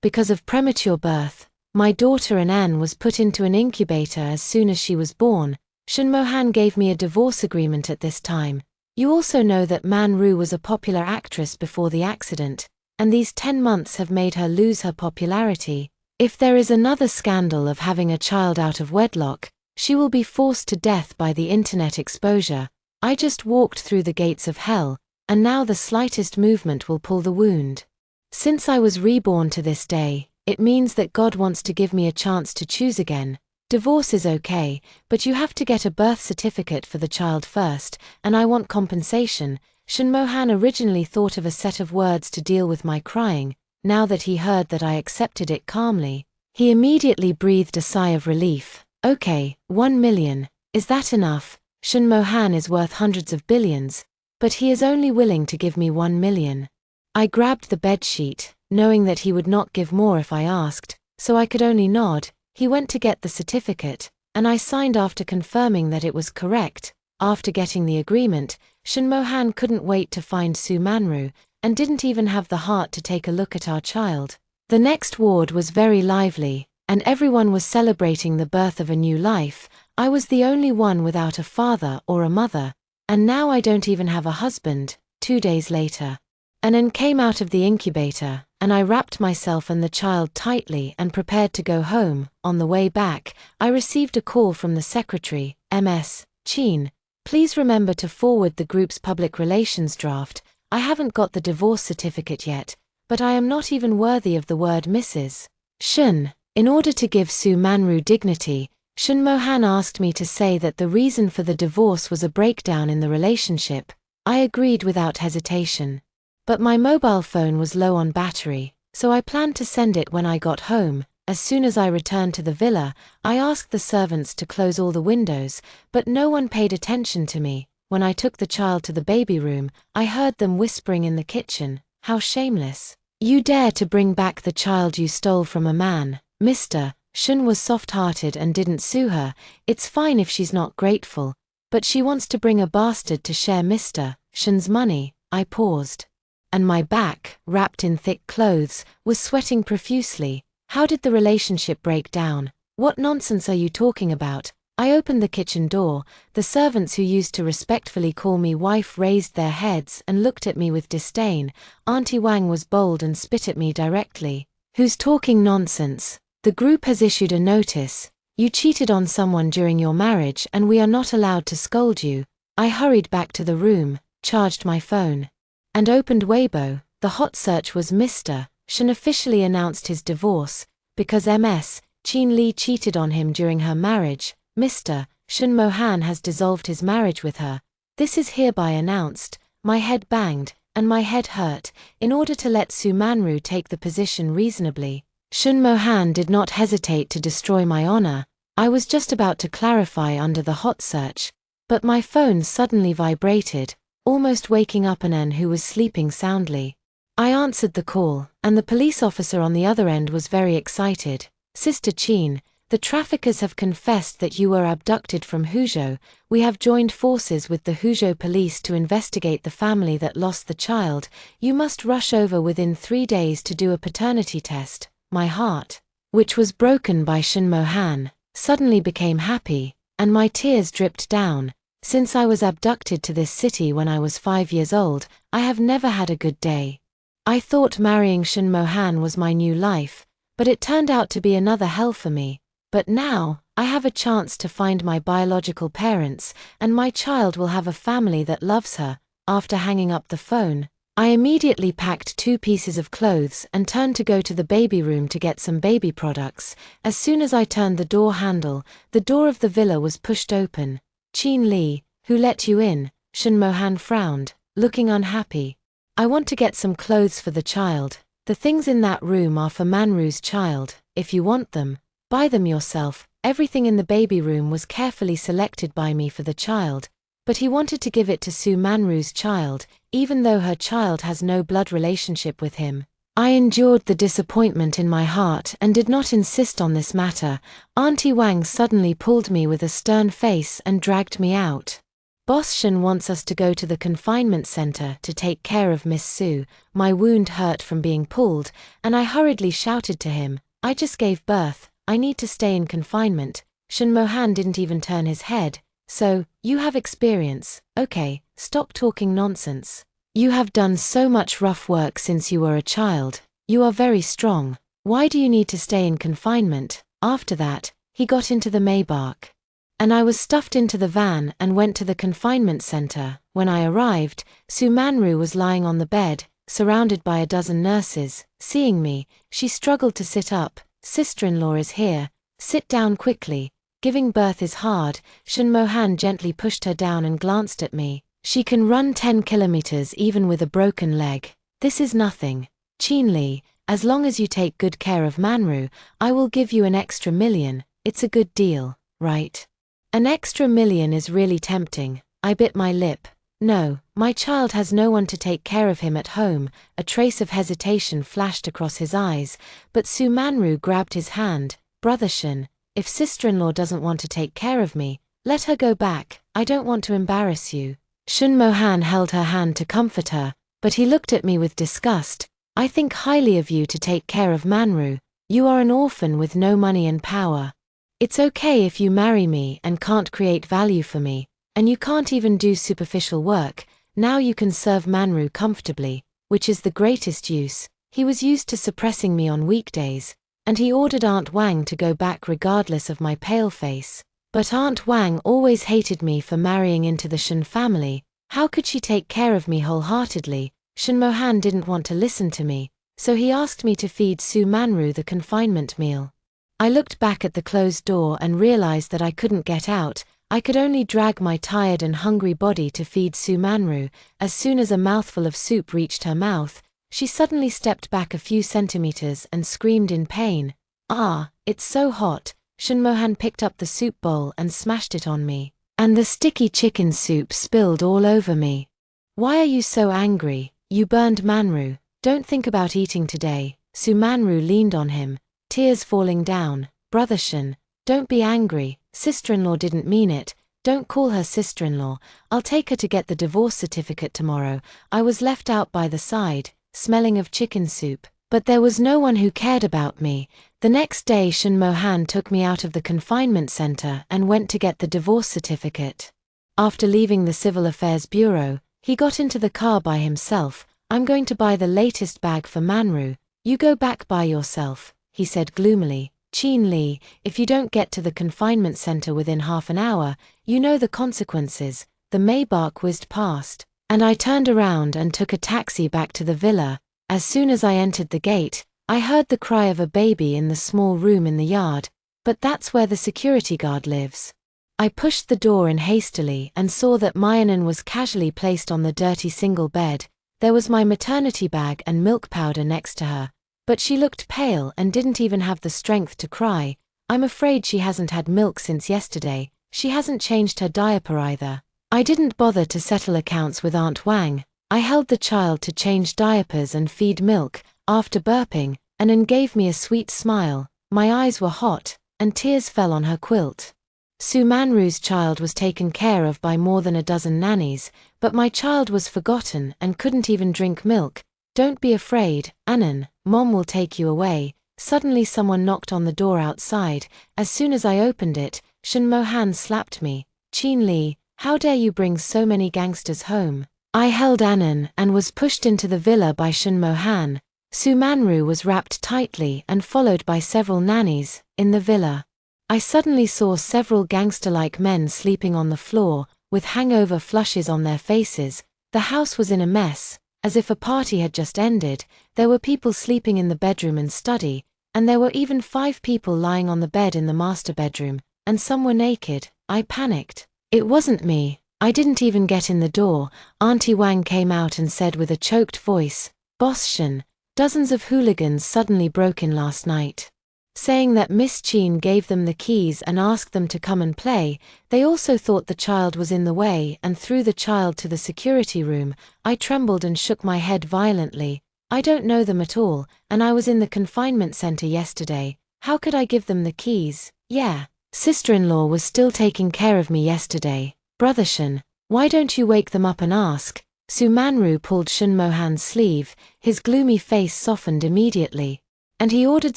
because of premature birth. My daughter An was put into an incubator as soon as she was born. Shun Mohan gave me a divorce agreement at this time. You also know that Man Ru was a popular actress before the accident, and these 10 months have made her lose her popularity. If there is another scandal of having a child out of wedlock, she will be forced to death by the internet exposure. I just walked through the gates of hell, and now the slightest movement will pull the wound. Since I was reborn to this day, it means that God wants to give me a chance to choose again. Divorce is okay, but you have to get a birth certificate for the child first, and I want compensation. Shun Mohan originally thought of a set of words to deal with my crying. Now that he heard that I accepted it calmly, he immediately breathed a sigh of relief. Okay, 1 million. Is that enough? Shun Mohan is worth hundreds of billions, but he is only willing to give me 1 million. I grabbed the bedsheet, knowing that he would not give more if I asked, so I could only nod. He went to get the certificate, and I signed after confirming that it was correct. After getting the agreement, Shun Mohan couldn't wait to find Su Manru, and didn't even have the heart to take a look at our child. The next ward was very lively, and everyone was celebrating the birth of a new life. I was the only one without a father or a mother, and now I don't even have a husband. 2 days later, An came out of the incubator, and I wrapped myself and the child tightly and prepared to go home. On the way back, I received a call from the secretary, Ms. Chin. Please remember to forward the group's public relations draft. I haven't got the divorce certificate yet, but I am not even worthy of the word Mrs. Shun. In order to give Su Manru dignity, Shun Mohan asked me to say that the reason for the divorce was a breakdown in the relationship. I agreed without hesitation. But my mobile phone was low on battery, so I planned to send it when I got home. As soon as I returned to the villa, I asked the servants to close all the windows, but no one paid attention to me. When I took the child to the baby room, I heard them whispering in the kitchen. How shameless. You dare to bring back the child you stole from a man. Mr. Shun was soft-hearted and didn't sue her. It's fine if she's not grateful, but she wants to bring a bastard to share Mr. Shun's money. I paused, and my back, wrapped in thick clothes, was sweating profusely. How did the relationship break down? What nonsense are you talking about? I opened the kitchen door. The servants who used to respectfully call me wife raised their heads and looked at me with disdain. Auntie Wang was bold and spit at me directly. Who's talking nonsense? The group has issued a notice. You cheated on someone during your marriage and we are not allowed to scold you. I hurried back to the room, charged my phone, and opened Weibo. The hot search was Mr. Shun officially announced his divorce, because Ms. Chin Li cheated on him during her marriage. Mr. Shun Mohan has dissolved his marriage with her. This is hereby announced. My head banged, and my head hurt. In order to let Su Manru take the position reasonably, Shun Mohan did not hesitate to destroy my honor. I was just about to clarify under the hot search, but my phone suddenly vibrated, almost waking up An who was sleeping soundly. I answered the call, and the police officer on the other end was very excited. Sister Chin, the traffickers have confessed that you were abducted from Huzhou. We have joined forces with the Huzhou police to investigate the family that lost the child. You must rush over within 3 days to do a paternity test. My heart, which was broken by Shun Mohan, suddenly became happy, and my tears dripped down. Since I was abducted to this city when I was 5 years old, I have never had a good day. I thought marrying Shun Mohan was my new life, but it turned out to be another hell for me. But now, I have a chance to find my biological parents, and my child will have a family that loves her. After hanging up the phone, I immediately packed 2 pieces of clothes and turned to go to the baby room to get some baby products. As soon as I turned the door handle, the door of the villa was pushed open. Chin Li, who let you in? Shun Mohan frowned, looking unhappy. I want to get some clothes for the child. The things in that room are for Manru's child. If you want them, buy them yourself. Everything in the baby room was carefully selected by me for the child, but he wanted to give it to Su Manru's child, even though her child has no blood relationship with him. I endured the disappointment in my heart and did not insist on this matter. Auntie Wang suddenly pulled me with a stern face and dragged me out. Boss Shen wants us to go to the confinement center to take care of Miss Sue. My wound hurt from being pulled, and I hurriedly shouted to him, I just gave birth, I need to stay in confinement. Shen Mohan didn't even turn his head. So, you have experience, okay, stop talking nonsense. You have done so much rough work since you were a child, you are very strong. Why do you need to stay in confinement? After that, he got into the Maybach. And I was stuffed into the van and went to the confinement center. When I arrived, Su Manru was lying on the bed, surrounded by a dozen nurses. Seeing me, she struggled to sit up. Sister-in-law is here, sit down quickly. Giving birth is hard. Shen Mohan gently pushed her down and glanced at me. She can run 10 kilometers even with a broken leg. This is nothing. Qin Li, as long as you take good care of Manru, I will give you an extra million. It's a good deal, right? An extra million is really tempting. I bit my lip. No, my child has no one to take care of him at home. A trace of hesitation flashed across his eyes, but Su Manru grabbed his hand. Brother Shen, if sister-in-law doesn't want to take care of me, let her go back. I don't want to embarrass you. Shen Mohan held her hand to comfort her, but he looked at me with disgust. I think highly of you to take care of Manru. You are an orphan with no money and power. It's okay if you marry me and can't create value for me, and you can't even do superficial work. Now you can serve Manru comfortably, which is the greatest use. He was used to suppressing me on weekdays, and he ordered Aunt Wang to go back regardless of my pale face. But Aunt Wang always hated me for marrying into the Shen family. How could she take care of me wholeheartedly? Shen Mohan didn't want to listen to me, so he asked me to feed Su Manru the confinement meal. I looked back at the closed door and realized that I couldn't get out. I could only drag my tired and hungry body to feed Su Manru. As soon as a mouthful of soup reached her mouth, she suddenly stepped back a few centimeters and screamed in pain. Ah, it's so hot. Shen Mohan picked up the soup bowl and smashed it on me, and the sticky chicken soup spilled all over me. Why are you so angry? You burned Manru. Don't think about eating today. Su Manru leaned on him, tears falling down. Brother Shen, don't be angry. Sister-in-law didn't mean it. Don't call her sister-in-law. I'll take her to get the divorce certificate tomorrow. I was left out by the side, smelling of chicken soup. But there was no one who cared about me. The next day Shen Mohan took me out of the confinement center and went to get the divorce certificate. After leaving the Civil Affairs Bureau, he got into the car by himself. I'm going to buy the latest bag for Manru. You go back by yourself, he said gloomily. Qin Li, if you don't get to the confinement center within half an hour, you know the consequences. The Maybach whizzed past, and I turned around and took a taxi back to the villa. As soon as I entered the gate, I heard the cry of a baby in the small room in the yard, but that's where the security guard lives. I pushed the door in hastily and saw that Myanin was casually placed on the dirty single bed. There was my maternity bag and milk powder next to her, but she looked pale and didn't even have the strength to cry. I'm afraid she hasn't had milk since yesterday. She hasn't changed her diaper either. I didn't bother to settle accounts with Aunt Wang. I held the child to change diapers and feed milk. After burping, Annan gave me a sweet smile. My eyes were hot, and tears fell on her quilt. Su Manru's child was taken care of by more than a dozen nannies, but my child was forgotten and couldn't even drink milk. Don't be afraid, Annan, Mom will take you away. Suddenly someone knocked on the door outside. As soon as I opened it, Shen Mohan slapped me. Qin Li, how dare you bring so many gangsters home? I held Annan and was pushed into the villa by Shen Mohan. Su Manru was wrapped tightly and followed by several nannies. In the villa, I suddenly saw several gangster-like men sleeping on the floor, with hangover flushes on their faces. The house was in a mess, as if a party had just ended. There were people sleeping in the bedroom and study, and there were even 5 people lying on the bed in the master bedroom, and some were naked. I panicked. It wasn't me. I didn't even get in the door. Auntie Wang came out and said with a choked voice, Boss Shen, dozens of hooligans suddenly broke in last night, saying that Miss Qin gave them the keys and asked them to come and play. They also thought the child was in the way and threw the child to the security room. I trembled and shook my head violently. I don't know them at all, and I was in the confinement center yesterday. How could I give them the keys? Yeah, sister-in-law was still taking care of me yesterday. Brother Shen, Why don't you wake them up and ask? Su Manru pulled Shun Mohan's sleeve, his gloomy face softened immediately. And he ordered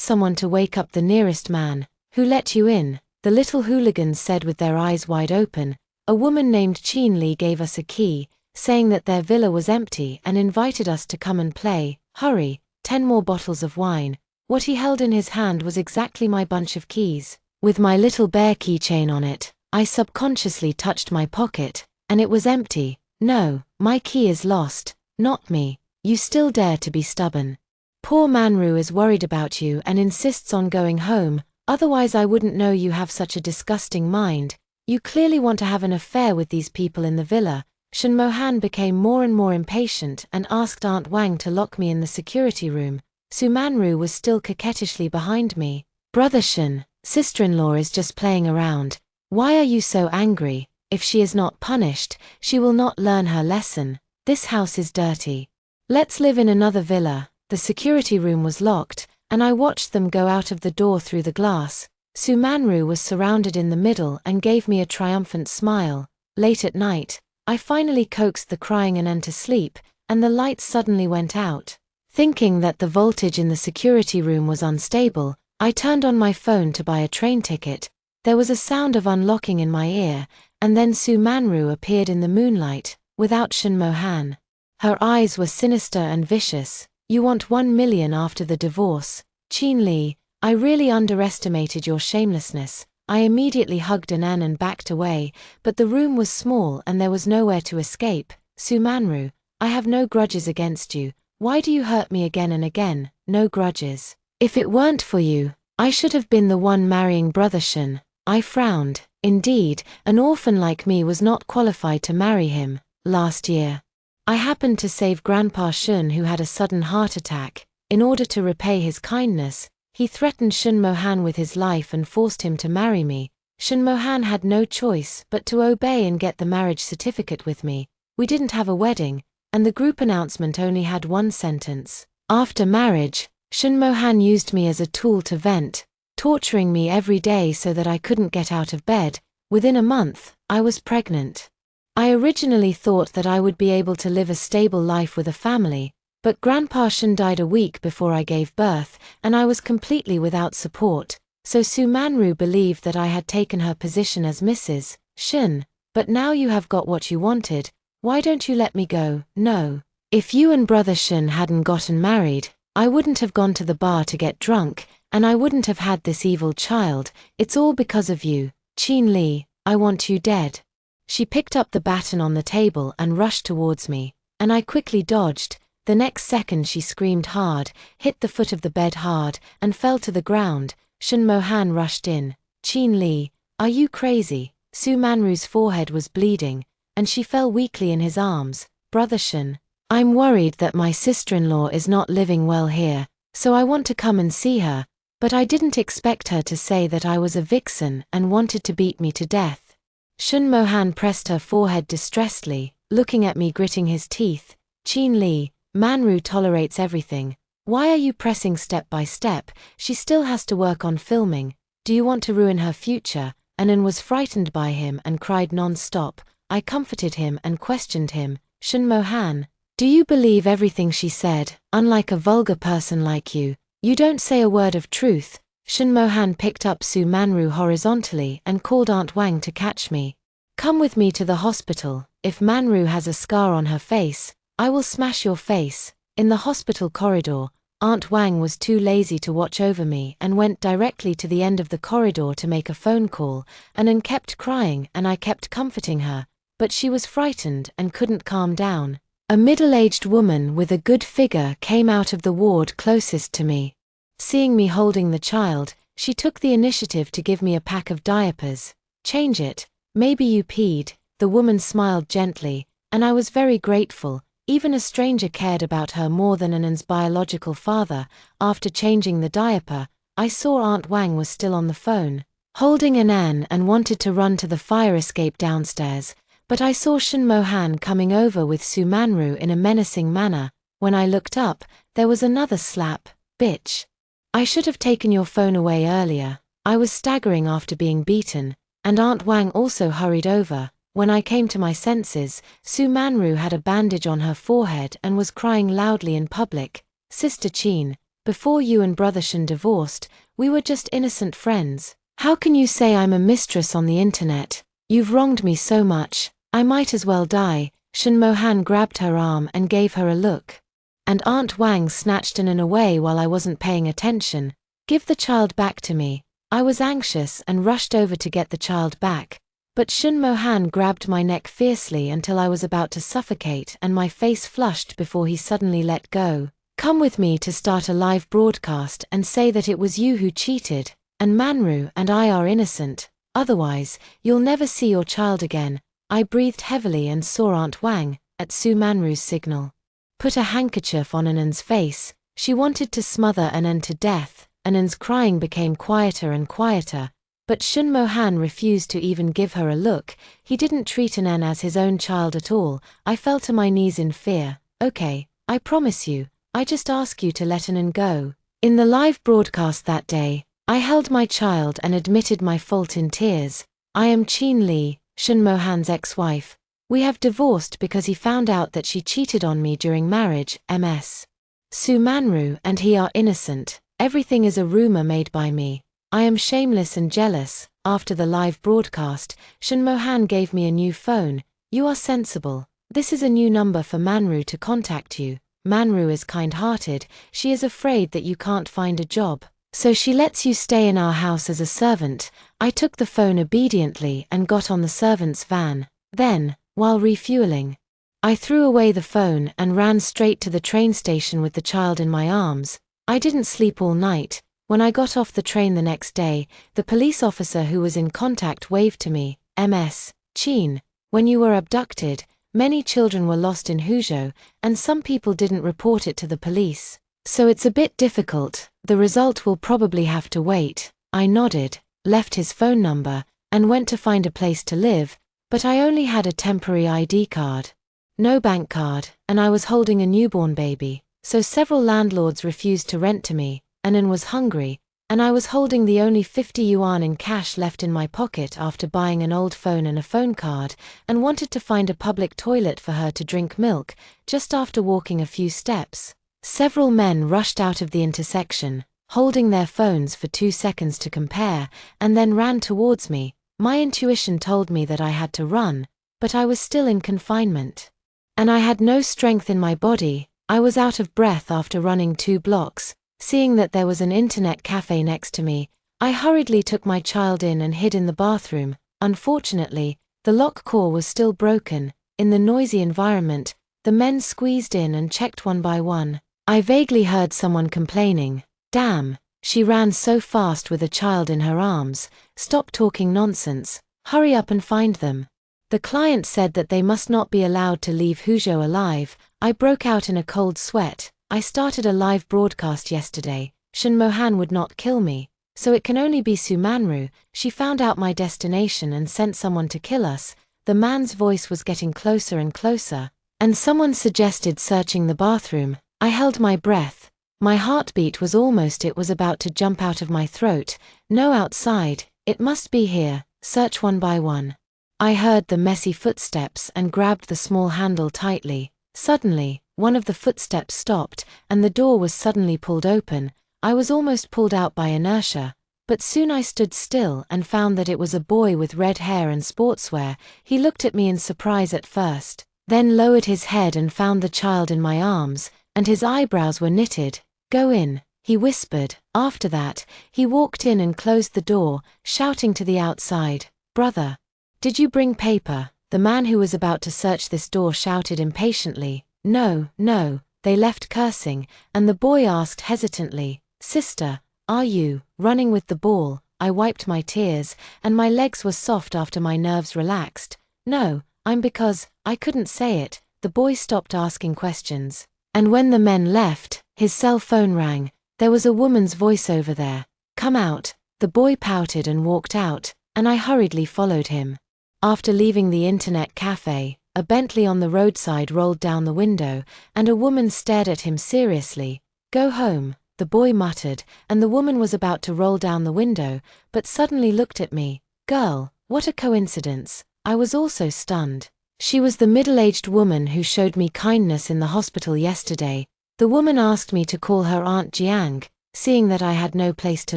someone to wake up the nearest man. Who let you in? The little hooligans said with their eyes wide open. A woman named Qin Li gave us a key, saying that their villa was empty and invited us to come and play. Hurry, 10 more bottles of wine. What he held in his hand was exactly my bunch of keys. With my little bear keychain on it, I subconsciously touched my pocket, and it was empty. No, my key is lost, not me. You still dare to be stubborn. Poor Manru is worried about you and insists on going home, otherwise I wouldn't know you have such a disgusting mind. You clearly want to have an affair with these people in the villa. Shun Mohan became more and more impatient and asked Aunt Wang to lock me in the security room. Su Manru was still coquettishly behind me. Brother Shun, sister-in-law is just playing around. Why are you so angry? If she is not punished, she will not learn her lesson. This house is dirty. Let's live in another villa. The security room was locked, and I watched them go out of the door through the glass. Su Manru was surrounded in the middle and gave me a triumphant smile. Late at night, I finally coaxed the crying Anan to sleep, and the lights suddenly went out. Thinking that the voltage in the security room was unstable, I turned on my phone to buy a train ticket. There was a sound of unlocking in my ear, and then Su Manru appeared in the moonlight, without Shun Mohan. Her eyes were sinister and vicious. You want 1 million after the divorce. Qin Li, I really underestimated your shamelessness. I immediately hugged Anan and backed away, but the room was small and there was nowhere to escape. Su Manru, I have no grudges against you. Why do you hurt me again and again? No grudges. If it weren't for you, I should have been the one marrying Brother Shun. I frowned. Indeed, an orphan like me was not qualified to marry him. Last year, I happened to save Grandpa Shun, who had a sudden heart attack. In order to repay his kindness, he threatened Shun Mohan with his life and forced him to marry me. Shun Mohan had no choice but to obey and get the marriage certificate with me. We didn't have a wedding, and the group announcement only had one sentence. After marriage, Shun Mohan used me as a tool to vent, torturing me every day so that I couldn't get out of bed. Within a month, I was pregnant. I originally thought that I would be able to live a stable life with a family, but Grandpa Shun died a week before I gave birth, and I was completely without support, so Su Manru believed that I had taken her position as Mrs. Shun. But now you have got what you wanted, why don't you let me go? No. If you and Brother Shun hadn't gotten married, I wouldn't have gone to the bar to get drunk, and I wouldn't have had this evil child. It's all because of you. Qin Li, I want you dead. She picked up the baton on the table and rushed towards me, and I quickly dodged. The next second she screamed hard, hit the foot of the bed hard, and fell to the ground. Shun Mohan rushed in. Qin Li, are you crazy? Su Manru's forehead was bleeding, and she fell weakly in his arms. Brother Shun, I'm worried that my sister-in-law is not living well here, so I want to come and see her, but I didn't expect her to say that I was a vixen and wanted to beat me to death. Shun Mohan pressed her forehead distressedly, looking at me gritting his teeth. Qin Li, Manru tolerates everything. Why are you pressing step by step? She still has to work on filming. Do you want to ruin her future? Anan was frightened by him and cried non-stop. I comforted him and questioned him. Shun Mohan, do you believe everything she said? Unlike a vulgar person like you, you don't say a word of truth. Shun Mohan picked up Su Manru horizontally and called Aunt Wang to catch me. Come with me to the hospital. If Manru has a scar on her face, I will smash your face. In the hospital corridor, Aunt Wang was too lazy to watch over me and went directly to the end of the corridor to make a phone call. Anan kept crying and I kept comforting her, but she was frightened and couldn't calm down. A middle-aged woman with a good figure came out of the ward closest to me. Seeing me holding the child, she took the initiative to give me a pack of diapers. Change it. Maybe you peed. The woman smiled gently, and I was very grateful. Even a stranger cared about her more than Anan's biological father. After changing the diaper, I saw Aunt Wang was still on the phone, holding Anan, and wanted to run to the fire escape downstairs, but I saw Shun Mohan coming over with Su Manru in a menacing manner. When I looked up, there was another slap. Bitch. I should have taken your phone away earlier. I was staggering after being beaten, and Aunt Wang also hurried over. When I came to my senses, Su Manru had a bandage on her forehead and was crying loudly in public. Sister Chin, before you and Brother Shen divorced, we were just innocent friends. How can you say I'm a mistress on the internet? You've wronged me so much, I might as well die. Shen Mohan grabbed her arm and gave her a look. And Aunt Wang snatched Anan away while I wasn't paying attention. Give the child back to me. I was anxious and rushed over to get the child back. But Shen Mohan grabbed my neck fiercely until I was about to suffocate and my face flushed before he suddenly let go. Come with me to start a live broadcast and say that it was you who cheated, and Manru and I are innocent. Otherwise, you'll never see your child again. I breathed heavily and saw Aunt Wang, at Su Manru's signal, put a handkerchief on Anan's face. She wanted to smother Anan to death. Anan's crying became quieter and quieter, but Shen Mohan refused to even give her a look. He didn't treat Anan as his own child at all. I fell to my knees in fear. Okay, I promise you, I just ask you to let Anan go. In the live broadcast that day, I held my child and admitted my fault in tears. I am Chin Li, Shen Mohan's ex-wife. We have divorced because he found out that she cheated on me during marriage. Ms. Su Manru and he are innocent. Everything is a rumor made by me. I am shameless and jealous. After the live broadcast, Shen Mohan gave me a new phone. You are sensible. This is a new number for Manru to contact you. Manru is kind-hearted. She is afraid that you can't find a job, so she lets you stay in our house as a servant. I took the phone obediently and got on the servant's van. Then, while refueling, I threw away the phone and ran straight to the train station with the child in my arms. I didn't sleep all night. When I got off the train the next day, the police officer who was in contact waved to me. Ms. Chin, when you were abducted, many children were lost in Huzhou, and some people didn't report it to the police. So it's a bit difficult. The result will probably have to wait. I nodded, left his phone number, and went to find a place to live, but I only had a temporary ID card. No bank card, and I was holding a newborn baby, so several landlords refused to rent to me. Anan was hungry, and I was holding the only 50 yuan in cash left in my pocket after buying an old phone and a phone card, and wanted to find a public toilet for her to drink milk. Just after walking a few steps, several men rushed out of the intersection, holding their phones for 2 seconds to compare, and then ran towards me. My intuition told me that I had to run, but I was still in confinement, and I had no strength in my body. I was out of breath after running 2 blocks. Seeing that there was an internet cafe next to me, I hurriedly took my child in and hid in the bathroom. Unfortunately, the lock core was still broken. In the noisy environment, the men squeezed in and checked one by one. I vaguely heard someone complaining, "Damn, she ran so fast with a child in her arms. Stop talking nonsense. Hurry up and find them." The client said that they must not be allowed to leave Huzhou alive. I broke out in a cold sweat. I started a live broadcast yesterday. Shen Mohan would not kill me, so it can only be Su Manru. She found out my destination and sent someone to kill us. The man's voice was getting closer and closer, and someone suggested searching the bathroom. I held my breath. My heartbeat was it was about to jump out of my throat. No, outside. It must be here. Search one by one. I heard the messy footsteps and grabbed the small handle tightly. Suddenly, one of the footsteps stopped, and the door was suddenly pulled open. I was almost pulled out by inertia, but soon I stood still and found that it was a boy with red hair and sportswear. He looked at me in surprise at first, then lowered his head and found the child in my arms, and his eyebrows were knitted. "Go in," he whispered. After that, he walked in and closed the door, shouting to the outside, "Brother, did you bring paper?" The man who was about to search this door shouted impatiently, "No, no," they left cursing, and the boy asked hesitantly, "Sister, are you running with the ball?" I wiped my tears, and my legs were soft after my nerves relaxed. "No, I'm because," I couldn't say it. The boy stopped asking questions, and when the men left, his cell phone rang. There was a woman's voice over there. "Come out." The boy pouted and walked out, and I hurriedly followed him. After leaving the internet cafe, a Bentley on the roadside rolled down the window, and a woman stared at him seriously. "Go home," the boy muttered, and the woman was about to roll down the window, but suddenly looked at me. "Girl, what a coincidence. I was also stunned. She was the middle-aged woman who showed me kindness in the hospital yesterday. The woman asked me to call her Aunt Jiang. Seeing that I had no place to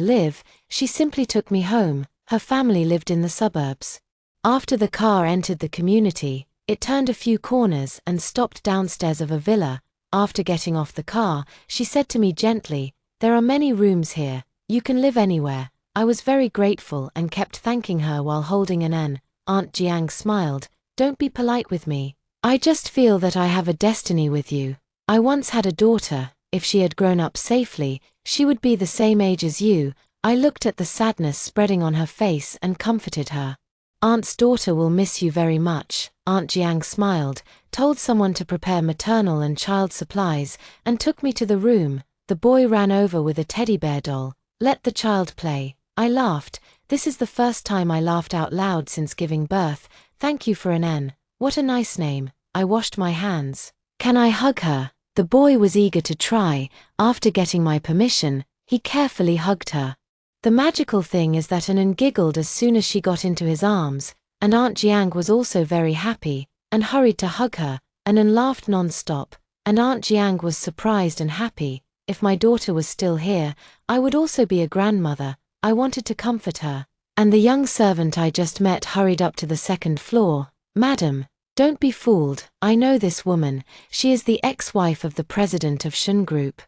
live, she simply took me home. Her family lived in the suburbs. After the car entered the community, it turned a few corners and stopped downstairs of a villa. After getting off the car, she said to me gently, "There are many rooms here. You can live anywhere." I was very grateful and kept thanking her while holding an N. Aunt Jiang smiled. "Don't be polite with me. I just feel that I have a destiny with you. I once had a daughter. If she had grown up safely, she would be the same age as you." I looked at the sadness spreading on her face and comforted her. "Aunt's daughter will miss you very much." Aunt Jiang smiled, told someone to prepare maternal and child supplies, and took me to the room. The boy ran over with a teddy bear doll. "Let the child play." I laughed. This is the first time I laughed out loud since giving birth. "Thank you for an N. What a nice name." I washed my hands. "Can I hug her?" The boy was eager to try. After getting my permission, he carefully hugged her. The magical thing is that Anan giggled as soon as she got into his arms, and Aunt Jiang was also very happy, and hurried to hug her. Anan laughed non-stop, and Aunt Jiang was surprised and happy. If my daughter was still here, I would also be a grandmother. I wanted to comfort her. And the young servant I just met hurried up to the second floor. "Madam, don't be fooled. I know this woman. She is the ex-wife of the president of Shun Group.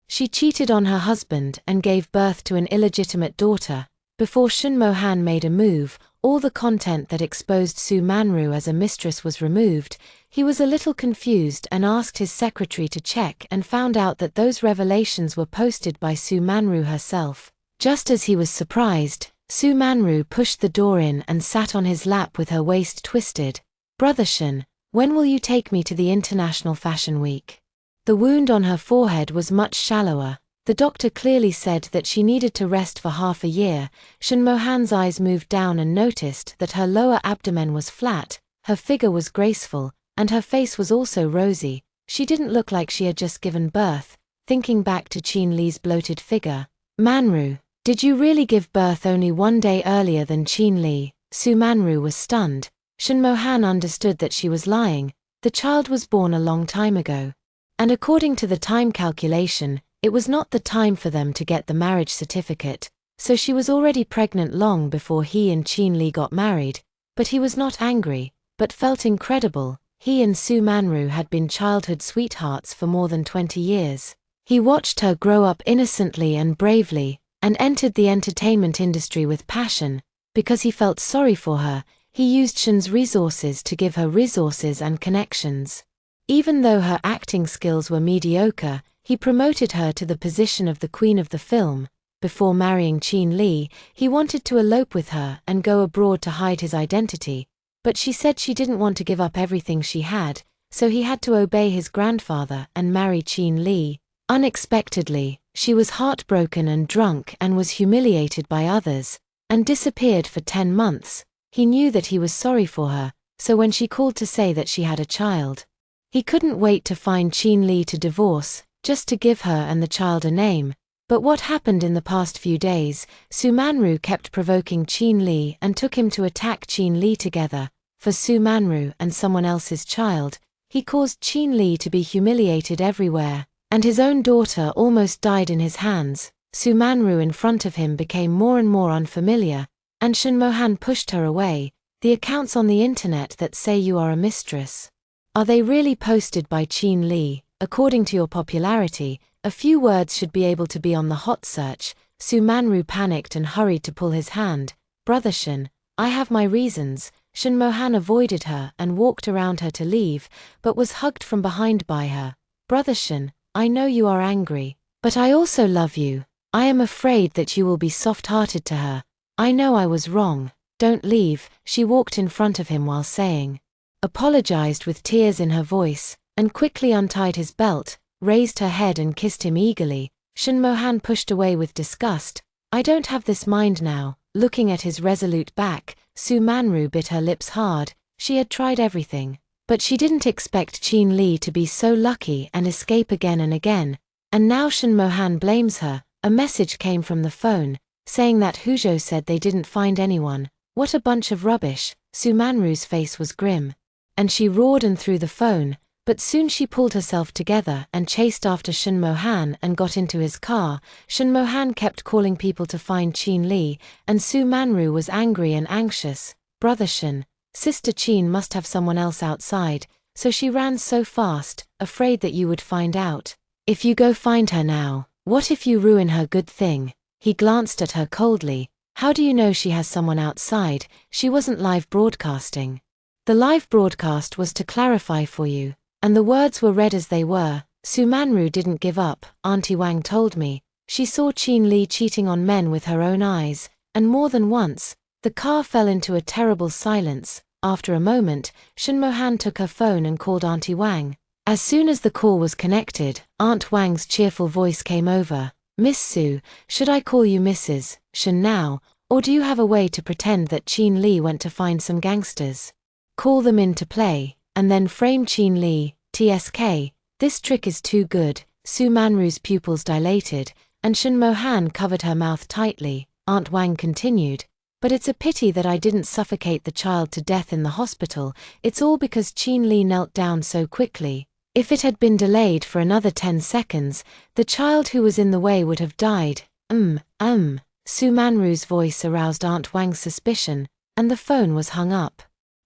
She cheated on her husband and gave birth to an illegitimate daughter." Before Shun Mohan made a move, all the content that exposed Su Manru as a mistress was removed. He was a little confused and asked his secretary to check and found out that those revelations were posted by Su Manru herself. Just as he was surprised, Su Manru pushed the door in and sat on his lap with her waist twisted. "Brother Shun, when will you take me to the International Fashion Week?" The wound on her forehead was much shallower. The doctor clearly said that she needed to rest for half a year. Shun Mohan's eyes moved down and noticed that her lower abdomen was flat, her figure was graceful, and her face was also rosy. She didn't look like she had just given birth. Thinking back to Qin Li's bloated figure, "Manru, did you really give birth only 1 day earlier than Qin Li?" Su Manru was stunned. Shun Mohan understood that she was lying. The child was born a long time ago. And according to the time calculation, it was not the time for them to get the marriage certificate, so she was already pregnant long before he and Qin Li got married. But he was not angry, but felt incredible. He and Su Manru had been childhood sweethearts for more than 20 years. He watched her grow up innocently and bravely, and entered the entertainment industry with passion. Because he felt sorry for her, he used Shun's resources to give her resources and connections. Even though her acting skills were mediocre, he promoted her to the position of the queen of the film. Before marrying Qin Li, he wanted to elope with her and go abroad to hide his identity, but she said she didn't want to give up everything she had, so he had to obey his grandfather and marry Qin Li. Unexpectedly, she was heartbroken and drunk and was humiliated by others, and disappeared for 10 months. He knew that he was sorry for her, so when she called to say that she had a child, he couldn't wait to find Qin Li to divorce, just to give her and the child a name. But what happened in the past few days? Su Manru kept provoking Qin Li and took him to attack Qin Li together. For Su Manru and someone else's child, he caused Qin Li to be humiliated everywhere, and his own daughter almost died in his hands. Su Manru in front of him became more and more unfamiliar, and Shun Mohan pushed her away. "The accounts on the internet that say you are a mistress, are they really posted by Qin Li? According to your popularity, a few words should be able to be on the hot search." Su Manru panicked and hurried to pull his hand. "Brother Shun, I have my reasons." Shun Mohan avoided her and walked around her to leave, but was hugged from behind by her. "Brother Shun, I know you are angry, but I also love you. I am afraid that you will be soft-hearted to her. I know I was wrong. Don't leave." She walked in front of him while saying, apologized with tears in her voice, and quickly untied his belt, raised her head and kissed him eagerly. Shun Mohan pushed away with disgust. "I don't have this mind now." Looking at his resolute back, Su Manru bit her lips hard. She had tried everything, but she didn't expect Qin Li to be so lucky and escape again and again. And now Shun Mohan blames her. A message came from the phone, saying that Huzhou said they didn't find anyone. What a bunch of rubbish. Su Manru's face was grim. And she roared and threw the phone, but soon she pulled herself together and chased after Shin Mo-han and got into his car. Shin Mo-han kept calling people to find Chin Lee, and Su Manru was angry and anxious. Brother Shin, Sister Chin must have someone else outside, so she ran so fast, afraid that you would find out. If you go find her now, what if you ruin her good thing? He glanced at her coldly. How do you know she has someone outside? She wasn't live broadcasting. The live broadcast was to clarify for you, and the words were read as they were. Su Manru didn't give up, Auntie Wang told me. She saw Chin Lee cheating on men with her own eyes, and more than once. The car fell into a terrible silence. After a moment, Shin Mo-han took her phone and called Auntie Wang. As soon as the call was connected, Aunt Wang's cheerful voice came over. Miss Su, should I call you Mrs. Shin now, or do you have a way to pretend that Chin Lee went to find some gangsters? Call them in to play, and then frame Chin Lee, TSK. This trick is too good. Su Manru's pupils dilated, and Shin Mo-han covered her mouth tightly. Aunt Wang continued. But it's a pity that I didn't suffocate the child to death in the hospital. It's all because Chin Lee knelt down so quickly. If it had been delayed for another 10 seconds, the child who was in the way would have died. Su Manru's voice aroused Aunt Wang's suspicion, and the phone was hung up.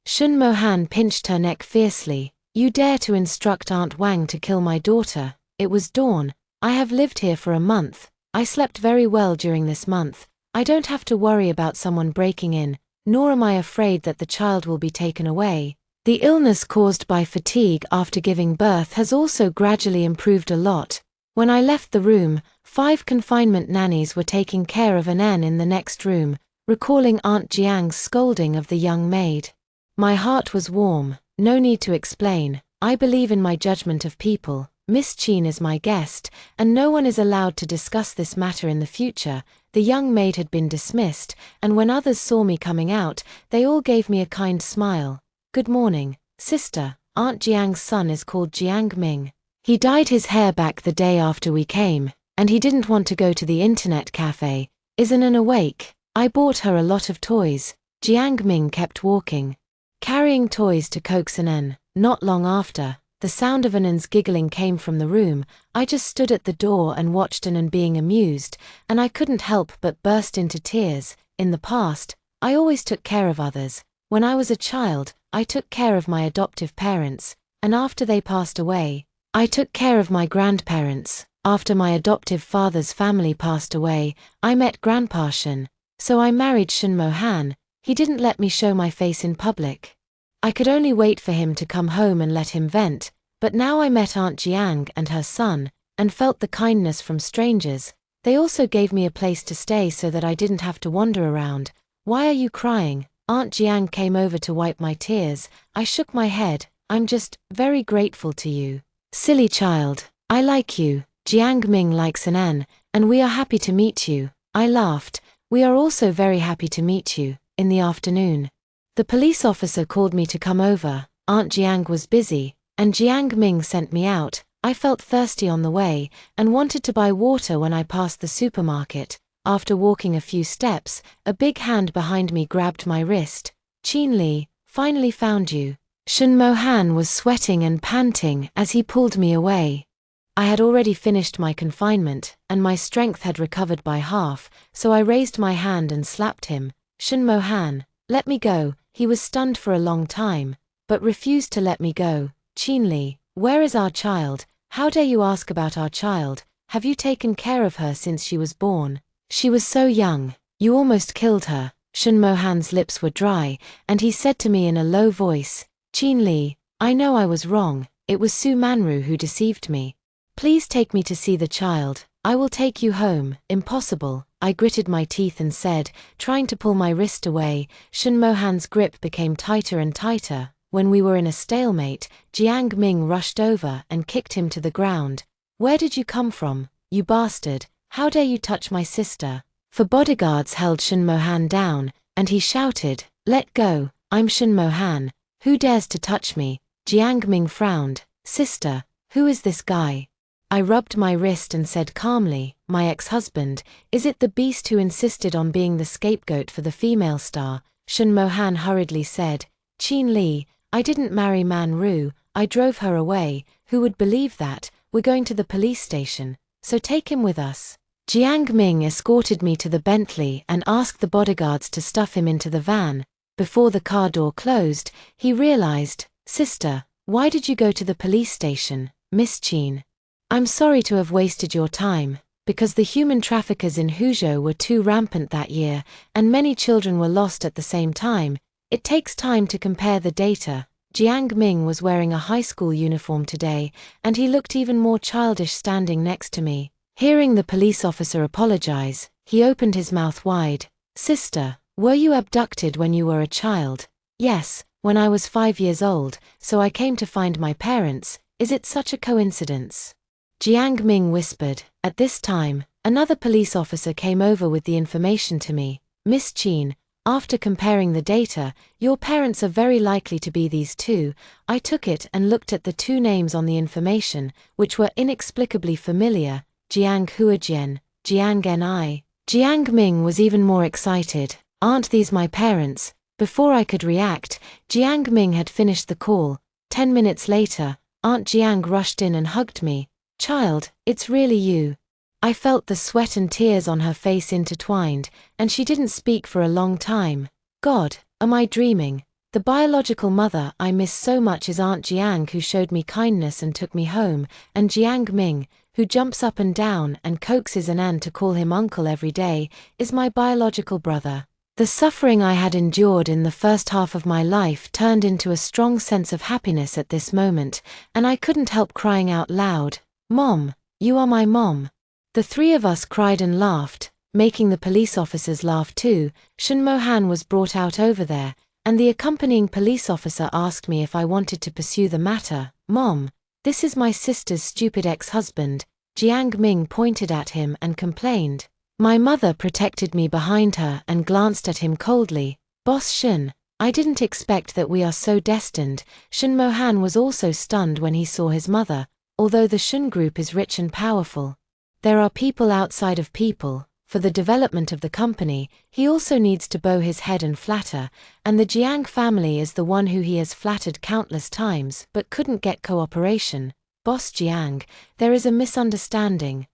Shin Mo-han pinched her neck fiercely. You dare to instruct Aunt Wang to kill my daughter? It was dawn. I have lived here for a month. I slept very well during this month. I don't have to worry about someone breaking in, nor am I afraid that the child will be taken away. The illness caused by fatigue after giving birth has also gradually improved a lot. When I left the room, 5 confinement nannies were taking care of an N in the next room, recalling Aunt Jiang's scolding of the young maid. My heart was warm. No need to explain. I believe in my judgment of people. Miss Chin is my guest, and no one is allowed to discuss this matter in the future. The young maid had been dismissed, and when others saw me coming out, they all gave me a kind smile. Good morning, sister. Aunt Jiang's son is called Jiang Ming. He dyed his hair back the day after we came, and he didn't want to go to the internet cafe. Isn't An awake? I bought her a lot of toys. Jiang Ming kept walking, carrying toys to coax An. Not long after, the sound of An's giggling came from the room. I just stood at the door and watched An being amused, and I couldn't help but burst into tears. In the past, I always took care of others. When I was a child, I took care of my adoptive parents, and after they passed away, I took care of my grandparents. After my adoptive father's family passed away, I met Grandpa Shin, so I married Shin Mo-han. He didn't let me show my face in public. I could only wait for him to come home and let him vent, but now I met Aunt Jiang and her son, and felt the kindness from strangers. They also gave me a place to stay so that I didn't have to wander around. Why are you crying? Aunt Jiang came over to wipe my tears. I shook my head. I'm just very grateful to you. Silly child. I like you. Jiang Ming likes An, and we are happy to meet you. I laughed. We are also very happy to meet you. In the afternoon, the police officer called me to come over. Aunt Jiang was busy, and Jiang Ming sent me out. I felt thirsty on the way, and wanted to buy water when I passed the supermarket. After walking a few steps, a big hand behind me grabbed my wrist. Chin Lee, finally found you. Shin Mo-han was sweating and panting as he pulled me away. I had already finished my confinement, and my strength had recovered by half, so I raised my hand and slapped him. Shin Mo-han, let me go. He was stunned for a long time, but refused to let me go. Chin Lee, where is our child? How dare you ask about our child? Have you taken care of her since she was born? She was so young. You almost killed her. Shin Mo-han's lips were dry, and he said to me in a low voice, Chin Lee, I know I was wrong. It was Su Manru who deceived me. Please take me to see the child. I will take you home. Impossible. I gritted my teeth and said, trying to pull my wrist away. Shin Mo-han's grip became tighter and tighter. When we were in a stalemate, Jiang Ming rushed over and kicked him to the ground. Where did you come from, you bastard? How dare you touch my sister? For bodyguards held Shin Mo-han down, and he shouted, let go, I'm Shin Mo-han. Who dares to touch me? Jiang Ming frowned. Sister, who is this guy? I rubbed my wrist and said calmly, my ex-husband. Is it the beast who insisted on being the scapegoat for the female star? Shun Mohan hurriedly said. Qin Li, I didn't marry Man Ru, I drove her away. Who would believe that? We're going to the police station, so take him with us. Jiang Ming escorted me to the Bentley and asked the bodyguards to stuff him into the van. Before the car door closed, he realized, Sister, why did you go to the police station, Miss Qin? I'm sorry to have wasted your time, because the human traffickers in Huzhou were too rampant that year, and many children were lost at the same time. It takes time to compare the data. Jiang Ming was wearing a high school uniform today, and he looked even more childish standing next to me. Hearing the police officer apologize, he opened his mouth wide. Sister, were you abducted when you were a child? Yes, when I was 5 years old, so I came to find my parents. Is it such a coincidence? Jiang Ming whispered. At this time, another police officer came over with the information to me. Miss Qin, after comparing the data, your parents are very likely to be these two. I took it and looked at the two names on the information, which were inexplicably familiar. Jiang Huajian, Jiang Ni. Jiang Ming was even more excited. Aren't these my parents? Before I could react, Jiang Ming had finished the call. 10 minutes later, Aunt Jiang rushed in and hugged me. Child, it's really you. I felt the sweat and tears on her face intertwined, and she didn't speak for a long time. God, am I dreaming? The biological mother I miss so much is Aunt Jiang, who showed me kindness and took me home, and Jiang Ming, who jumps up and down and coaxes Anan to call him uncle every day, is my biological brother. The suffering I had endured in the first half of my life turned into a strong sense of happiness at this moment, and I couldn't help crying out loud, Mom, you are my mom. The three of us cried and laughed, making the police officers laugh too. Shun Mohan was brought out over there, and the accompanying police officer asked me if I wanted to pursue the matter. Mom, this is my sister's stupid ex-husband. Jiang Ming pointed at him and complained. My mother protected me behind her and glanced at him coldly. Boss Shun, I didn't expect that we are so destined. Shun Mohan was also stunned when he saw his mother. Although the Shun group is rich and powerful, there are people outside of people. For the development of the company, he also needs to bow his head and flatter, and the Jiang family is the one who he has flattered countless times but couldn't get cooperation. Boss Jiang, there is a misunderstanding.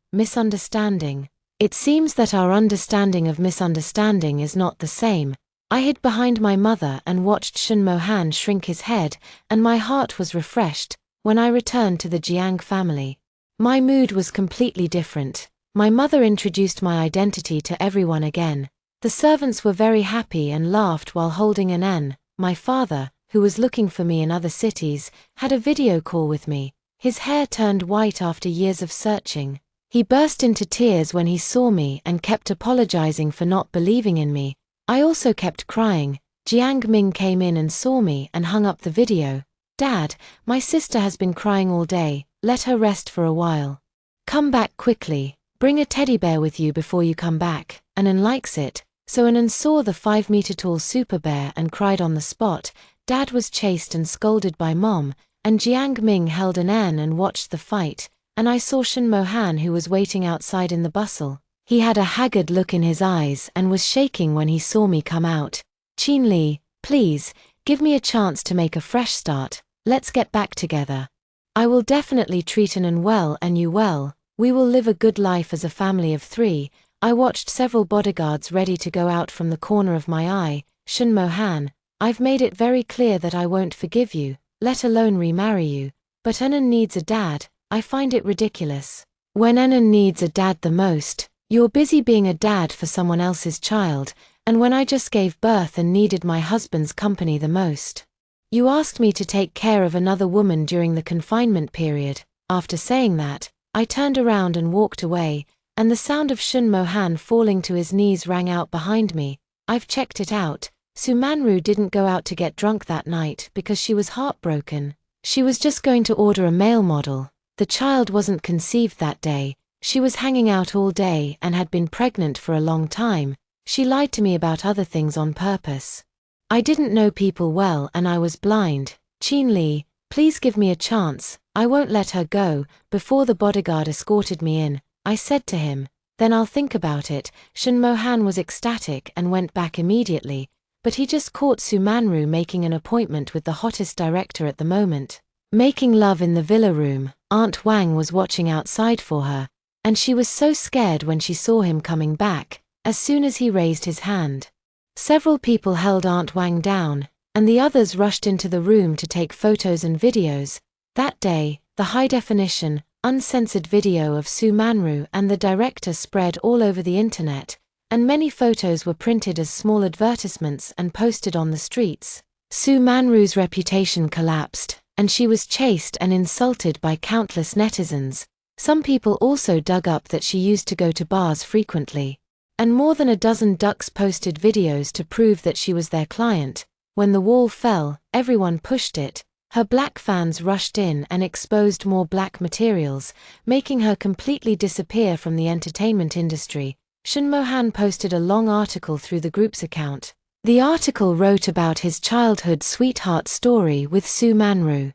It seems that our understanding of misunderstanding is not the same. I hid behind my mother and watched Shun Mohan shrink his head, and my heart was refreshed. When I returned to the Jiang family, my mood was completely different. My mother introduced my identity to everyone again. The servants were very happy and laughed while holding Anan. My father, who was looking for me in other cities, had a video call with me. His hair turned white after years of searching. He burst into tears when he saw me and kept apologizing for not believing in me. I also kept crying. Jiang Ming came in and saw me and hung up the video. Dad, my sister has been crying all day. Let her rest for a while. Come back quickly. Bring a teddy bear with you before you come back. Anan likes it. So Anan saw the 5-meter-tall super bear and cried on the spot. Dad was chased and scolded by Mom, and Jiang Ming held Anan and watched the fight, and I saw Shun Mohan, who was waiting outside in the bustle. He had a haggard look in his eyes and was shaking when he saw me come out. Qin Li, please, give me a chance to make a fresh start. Let's get back together. I will definitely treat Anan well and you well. We will live a good life as a family of 3. I watched several bodyguards ready to go out from the corner of my eye. Shun Mohan, I've made it very clear that I won't forgive you, let alone remarry you. But Anan needs a dad. I find it ridiculous. When Anan needs a dad the most, you're busy being a dad for someone else's child, and when I just gave birth and needed my husband's company the most, you asked me to take care of another woman during the confinement period. After saying that, I turned around and walked away, and the sound of Shun Mohan falling to his knees rang out behind me. I've checked it out. Su Manru didn't go out to get drunk that night because she was heartbroken. She was just going to order a male model. The child wasn't conceived that day. She was hanging out all day and had been pregnant for a long time. She lied to me about other things on purpose. I didn't know people well and I was blind. Qin Li, please give me a chance. I won't let her go. Before the bodyguard escorted me in, I said to him, then I'll think about it. Shun Mohan was ecstatic and went back immediately. But he just caught Su Manru making an appointment with the hottest director at the moment. Making love in the villa room. Aunt Wang was watching outside for her, and she was so scared when she saw him coming back, as soon as he raised his hand. Several people held Aunt Wang down, and the others rushed into the room to take photos and videos. That day, the high-definition, uncensored video of Su Manru and the director spread all over the internet, and many photos were printed as small advertisements and posted on the streets. Su Manru's reputation collapsed, and she was chased and insulted by countless netizens. Some people also dug up that she used to go to bars frequently. And more than a dozen ducks posted videos to prove that she was their client. When the wall fell, everyone pushed it. Her black fans rushed in and exposed more black materials, making her completely disappear from the entertainment industry. Shin Mo-han posted a long article through the group's account. The article wrote about his childhood sweetheart story with Su Manru.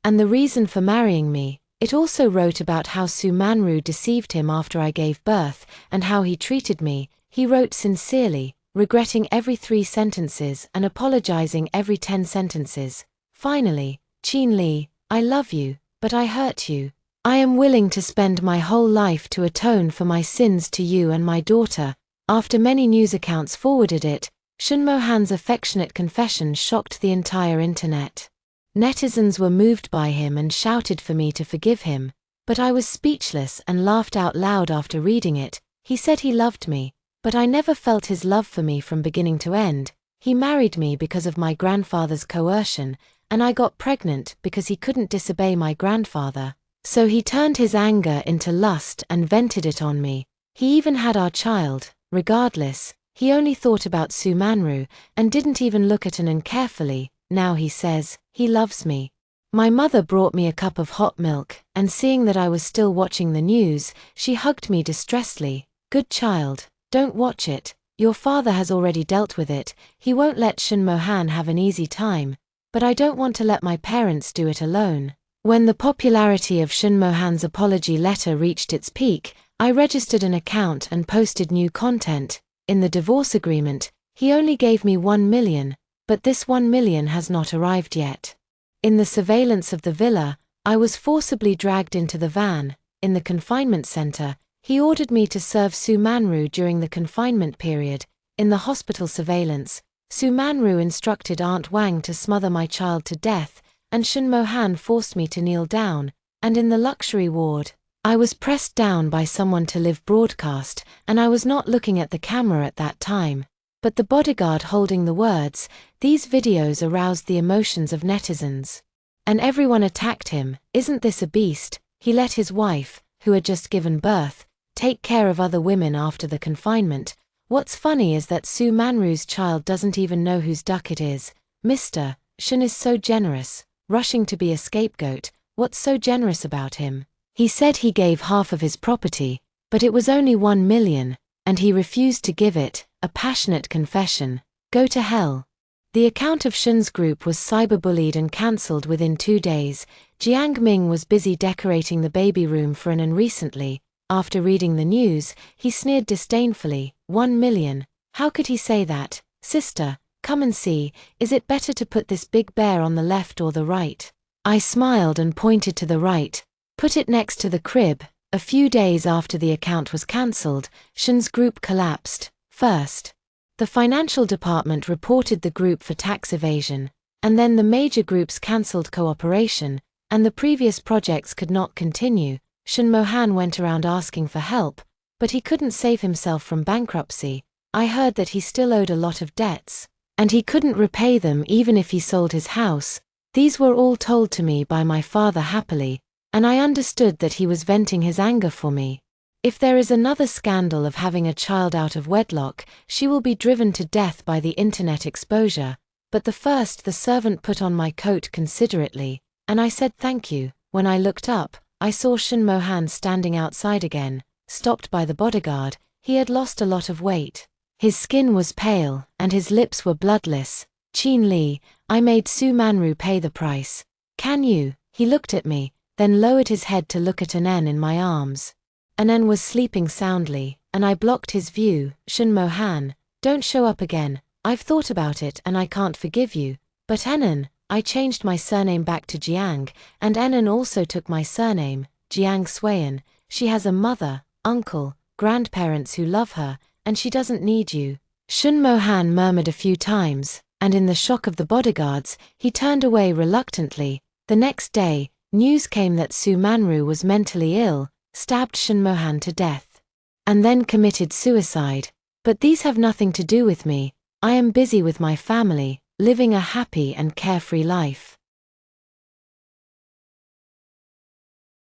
And the reason for marrying me. It also wrote about how Su Manru deceived him after I gave birth, and how he treated me. He wrote sincerely, regretting every 3 sentences and apologizing every 10 sentences. Finally, Chin Lee, I love you, but I hurt you. I am willing to spend my whole life to atone for my sins to you and my daughter. After many news accounts forwarded it, Shin Mo-han's affectionate confession shocked the entire internet. Netizens were moved by him and shouted for me to forgive him, but I was speechless and laughed out loud after reading it. He said he loved me, but I never felt his love for me from beginning to end. He married me because of my grandfather's coercion, and I got pregnant because he couldn't disobey my grandfather. So he turned his anger into lust and vented it on me. He even had our child. Regardless, he only thought about Su Manru and didn't even look at Anan carefully. Now he says, he loves me. My mother brought me a cup of hot milk, and seeing that I was still watching the news, she hugged me distressedly. Good child, don't watch it. Your father has already dealt with it. He won't let Shin Mo-han have an easy time. But I don't want to let my parents do it alone. When the popularity of Shin Mo-han's apology letter reached its peak, I registered an account and posted new content. In the divorce agreement, he only gave me 1 million, but this 1 million has not arrived yet. In the surveillance of the villa, I was forcibly dragged into the van. In the confinement center, he ordered me to serve Su Manru during the confinement period. In the hospital surveillance, Su Manru instructed Aunt Wang to smother my child to death, and Shin Mo-han forced me to kneel down. And in the luxury ward, I was pressed down by someone to live broadcast, and I was not looking at the camera at that time. But the bodyguard holding the words, these videos aroused the emotions of netizens. And everyone attacked him. Isn't this a beast? He let his wife, who had just given birth, take care of other women after the confinement. What's funny is that Su Manru's child doesn't even know whose duck it is. Mr. Shin is so generous, rushing to be a scapegoat. What's so generous about him? He said he gave half of his property, but it was only 1 million, and he refused to give it. A passionate confession. Go to hell. The account of Shin's group was cyberbullied and cancelled within 2 days. Jiang Ming was busy decorating the baby room for Anan recently. After reading the news, he sneered disdainfully. 1 million. How could he say that? Sister, come and see. Is it better to put this big bear on the left or the right? I smiled and pointed to the right. Put it next to the crib. A few days after the account was cancelled, Shin's group collapsed. First, the financial department reported the group for tax evasion, and then the major groups cancelled cooperation, and the previous projects could not continue. Shin Mo-han went around asking for help, but he couldn't save himself from bankruptcy. I heard that he still owed a lot of debts, and he couldn't repay them even if he sold his house. These were all told to me by my father happily, and I understood that he was venting his anger for me. If there is another scandal of having a child out of wedlock, she will be driven to death by the internet exposure. But the servant put on my coat considerately, and I said thank you. When I looked up, I saw Shin Mo-han standing outside again, stopped by the bodyguard. He had lost a lot of weight. His skin was pale, and his lips were bloodless. Chin Lee, I made Su Manru pay the price. Can you? He looked at me, then lowered his head to look at Anan in my arms. Anan was sleeping soundly, and I blocked his view. Shin Mo-han, don't show up again. I've thought about it and I can't forgive you, but Enan, I changed my surname back to Jiang, and Enan also took my surname, Jiang Swayan. She has a mother, uncle, grandparents who love her, and she doesn't need you." Shun Mohan murmured a few times, and in the shock of the bodyguards, he turned away reluctantly. The next day, news came that Su Manru was mentally ill, stabbed Shun Mohan to death, and then committed suicide. But these have nothing to do with me. I am busy with my family, living a happy and carefree life.